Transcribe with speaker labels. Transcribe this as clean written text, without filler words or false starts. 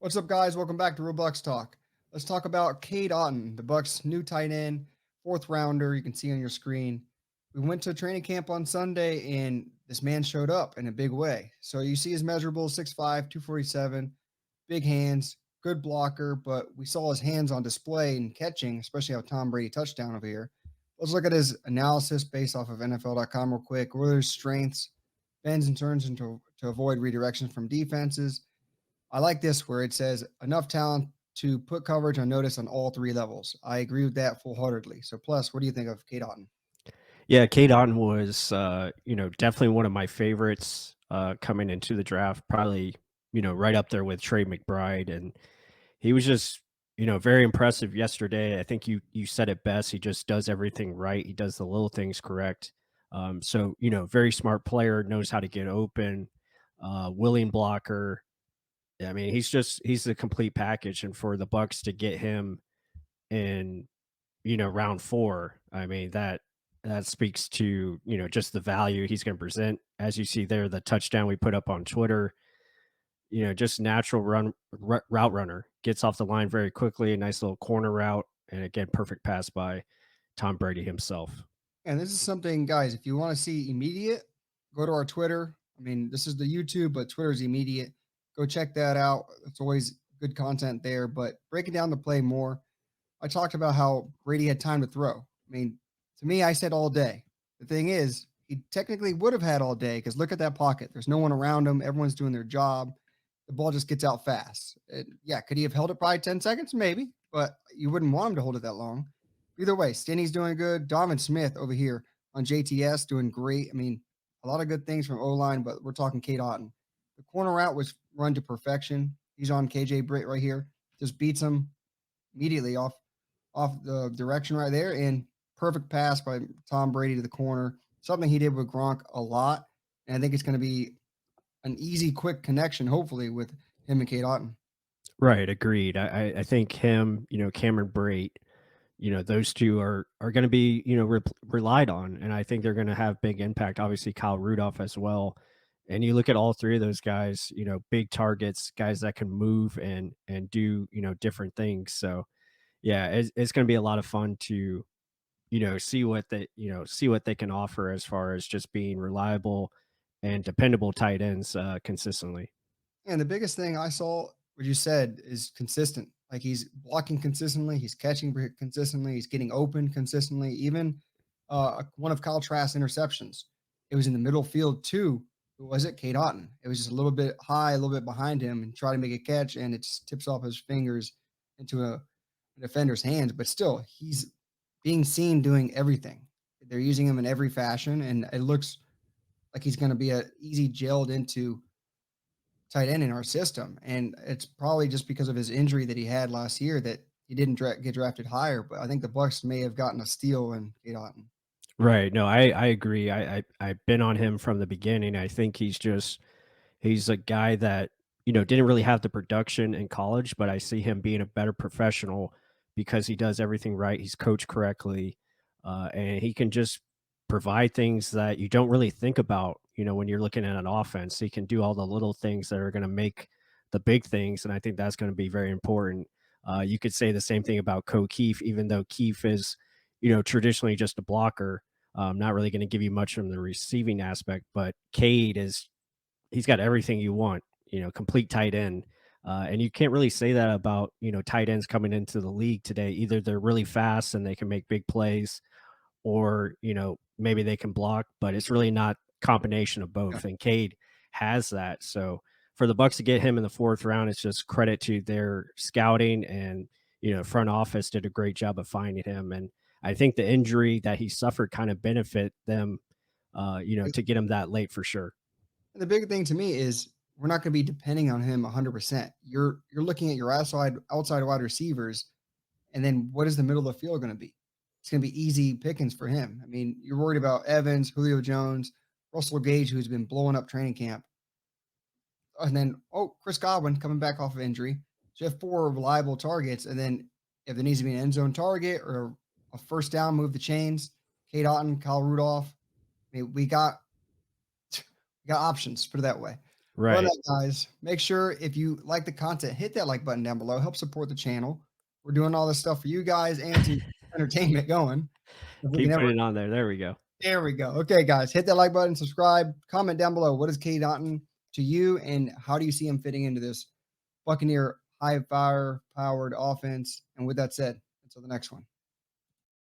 Speaker 1: What's up, guys? Welcome back to Real Bucks Talk. Let's talk about Cade Otton, the Bucks' new tight end, fourth rounder. You can see on your screen. We went to training camp on Sunday, and this man showed up in a big way. So you see his measurables: 6'5", 247, big hands, good blocker. But we saw his hands on display and catching, especially how Tom Brady touchdown over here. Let's look at his analysis based off of NFL.com real quick. What are his strengths? Bends and turns to avoid redirection from defenses. I like this where it says enough talent to put coverage on notice on all three levels. I agree with that full heartedly. So, plus, what do you think of Cade Otton?
Speaker 2: Yeah, Cade Otton was, definitely one of my favorites coming into the draft. Probably, right up there with Trey McBride, and he was just, very impressive yesterday. I think you said it best. He just does everything right. He does the little things correct. Very smart player, knows how to get open, willing blocker. I mean, he's the complete package, and for the Bucks to get him in round 4, I mean, that speaks to, just the value he's gonna present. As you see there, the touchdown we put up on Twitter, just natural route runner, gets off the line very quickly, a nice little corner route, and again, perfect pass by Tom Brady himself.
Speaker 1: And this is something, guys, if you want to see immediate, go to our Twitter. I mean, this is the YouTube, but Twitter is immediate. Go check that out. It's always good content there. But breaking down the play more, I talked about how Brady had time to throw. I mean, to me, I said all day. The thing is, he technically would have had all day because look at that pocket. There's no one around him. Everyone's doing their job. The ball just gets out fast. Yeah, could he have held it by 10 seconds? Maybe, but you wouldn't want him to hold it that long. Either way, Stinney's doing good. Donovan Smith over here on JTS doing great. I mean, a lot of good things from O-line, but we're talking Cade Otton. The corner route was run to perfection. He's on KJ Britt right here. Just beats him immediately off the direction right there, and perfect pass by Tom Brady to the corner. Something he did with Gronk a lot, and I think it's going to be an easy, quick connection, hopefully, with him and Cade Otton.
Speaker 2: Right, agreed. I think him, Cameron Brate, those 2 are gonna be, relied on, and I think they're gonna have big impact. Obviously, Kyle Rudolph as well. And you look at all 3 of those guys, big targets, guys that can move and do, different things. So, yeah, it's gonna be a lot of fun to, see what they can offer as far as just being reliable and dependable tight ends, consistently.
Speaker 1: And the biggest thing I saw, what you said, is consistent. Like he's blocking consistently, he's catching consistently, he's getting open consistently. Even one of Kyle Trask's interceptions, it was in the middle field too. Who was it? Cade Otton. It was just a little bit high, a little bit behind him, and try to make a catch, and it just tips off his fingers into a defender's hands. But still, he's being seen doing everything. They're using him in every fashion, and it looks like he's going to be a easy gelled into tight end in our system. And it's probably just because of his injury that he had last year that he didn't get drafted higher. But I think the Bucks may have gotten a steal in Cade Otton.
Speaker 2: Right. No, I agree. I've been on him from the beginning. I think he's a guy that, didn't really have the production in college, but I see him being a better professional because he does everything right. He's coached correctly, and he can just provide things that you don't really think about, when you're looking at an offense. He can do all the little things that are going to make the big things, and I think that's going to be very important. You could say the same thing about Ko Keefe, even though Keefe is, traditionally just a blocker, not really going to give you much from the receiving aspect, but Cade is he's got everything you want, complete tight end. And you can't really say that about, tight ends coming into the league today. Either they're really fast and they can make big plays, or, maybe they can block, but it's really not combination of
Speaker 1: Yeah.
Speaker 2: both. And Cade has that. So for the Bucks to get him in the 4th round, it's just credit to their scouting, and, front office did a great job of finding him. And I think the injury that he suffered kind of benefit them, to get him that late for sure.
Speaker 1: And the big thing to me is we're not going to be depending on him 100%. You're looking at your outside wide receivers, and then what is the middle of the field going to be? It's going to be easy pickings for him. I mean, you're worried about Evans, Julio Jones, Russell Gage, who's been blowing up training camp. And then, Chris Godwin coming back off of injury. So you have 4 reliable targets. And then if there needs to be an end zone target or a first down, move the chains. Cade Otton, Kyle Rudolph. I mean, we got options, put it that way. Well,
Speaker 2: Right.
Speaker 1: that, guys, make sure if you like the content, hit that like button down below. Help support the channel. We're doing all this stuff for you guys and to entertainment going. If we can
Speaker 2: Keep
Speaker 1: ever.
Speaker 2: putting it on there. There we go.
Speaker 1: There we go. Okay, guys, hit that like button, subscribe, comment down below. What is Cade Otton to you, and how do you see him fitting into this Buccaneer high fire powered offense? And with that said, until the next one.